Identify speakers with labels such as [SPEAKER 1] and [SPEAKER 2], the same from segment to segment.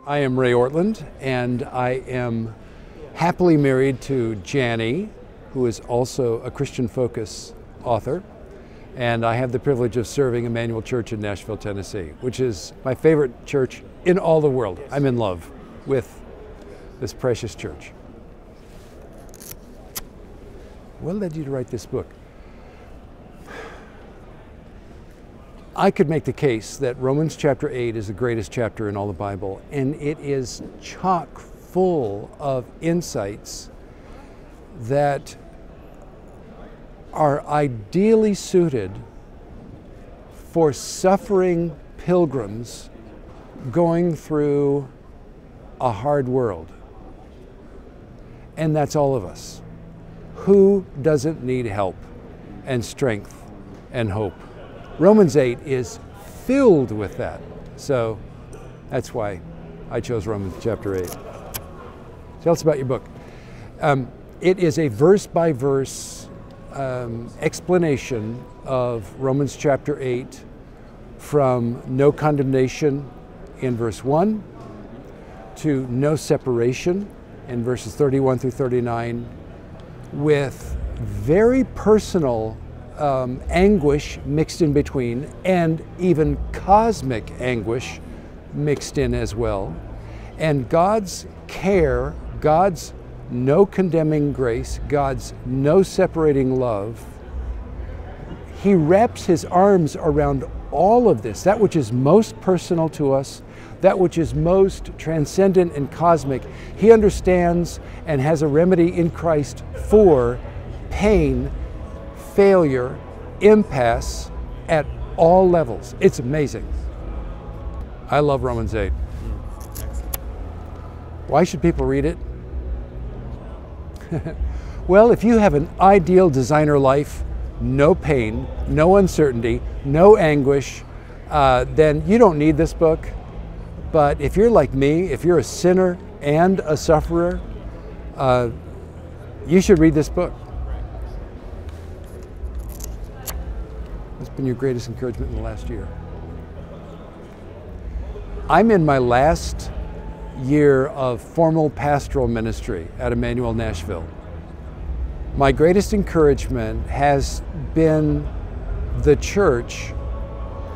[SPEAKER 1] I am Ray Ortlund, and I am happily married to Janie, who is also a Christian Focus author. And I have the privilege of serving Emmanuel Church in Nashville, Tennessee, which is my favorite church in all the world. I'm in love with this precious church. What led you to write this book? I could make the case that Romans chapter 8 is the greatest chapter in all the Bible, and it is chock full of insights that are ideally suited for suffering pilgrims going through a hard world. And that's all of us. Who doesn't need help and strength and hope? Romans 8 is filled with that. So that's why I chose Romans chapter 8. Tell us about your book. It is a verse-by-verse explanation of Romans chapter 8, from no condemnation in verse 1 to no separation in verses 31 through 39, with very personal anguish mixed in between, and even cosmic anguish mixed in as well. And God's care, God's no condemning grace, God's no separating love, He wraps His arms around all of this, that which is most personal to us, that which is most transcendent and cosmic. He understands and has a remedy in Christ for pain, failure, impasse at all levels. It's amazing. I love Romans 8. Why should people read it? Well, if you have an ideal designer life, no pain, no uncertainty, no anguish, then you don't need this book. But if you're like me, if you're a sinner and a sufferer, you should read this book. What's been your greatest encouragement in the last year? I'm in my last year of formal pastoral ministry at Emmanuel Nashville. My greatest encouragement has been the church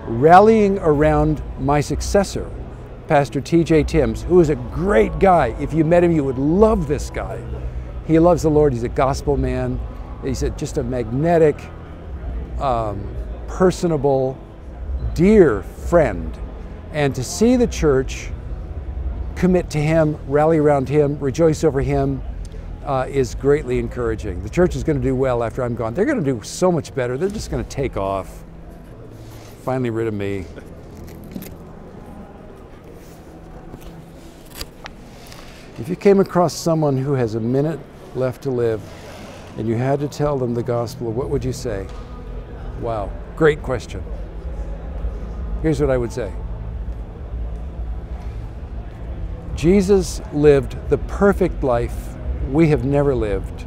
[SPEAKER 1] rallying around my successor, Pastor T.J. Timms, who is a great guy. If you met him, you would love this guy. He loves the Lord. He's a gospel man. He's just a magnetic, personable, dear friend. And to see the church commit to him, rally around him, rejoice over him, is greatly encouraging. The church is going to do well after I'm gone. They're going to do so much better. They're just going to take off. Finally rid of me. If you came across someone who has a minute left to live and you had to tell them the gospel, what would you say? Wow, great question. Here's what I would say. Jesus lived the perfect life we have never lived.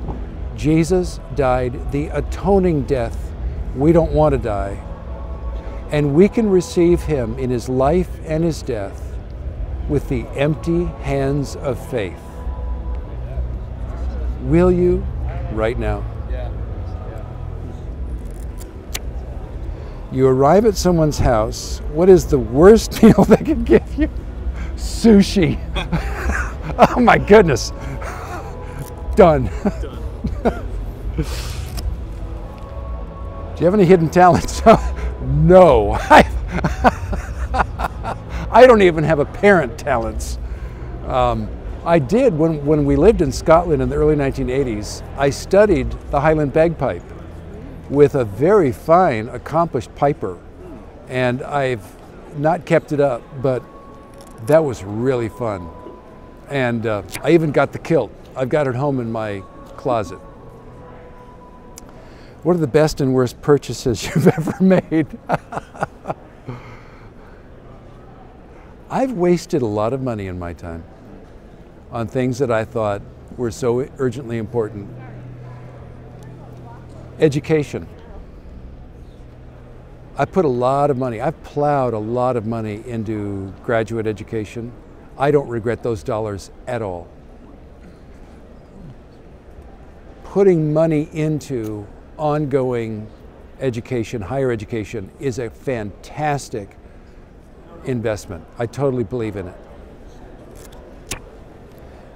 [SPEAKER 1] Jesus died the atoning death we don't want to die. And we can receive Him in His life and His death with the empty hands of faith. Will you right now? You arrive at someone's house. What is the worst meal they can give you? Sushi. Oh my goodness. Done. Do you have any hidden talents? No. I don't even have apparent talents. I did when we lived in Scotland in the early 1980s. I studied the Highland bagpipe with a very fine, accomplished piper. And I've not kept it up, but that was really fun. And I even got the kilt. I've got it home in my closet. What are the best and worst purchases you've ever made? I've wasted a lot of money in my time on things that I thought were so urgently important. Education. I put a lot of money, I've plowed a lot of money into graduate education. I don't regret those dollars at all. Putting money into ongoing education, higher education, is a fantastic investment. I totally believe in it.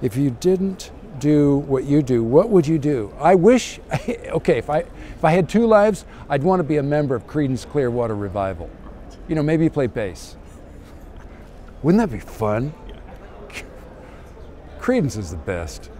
[SPEAKER 1] If you didn't do what you do, what would you do? I wish, okay, if I had 2 lives, I'd want to be a member of Creedence Clearwater Revival. You know, maybe play bass. Wouldn't that be fun? Creedence is the best.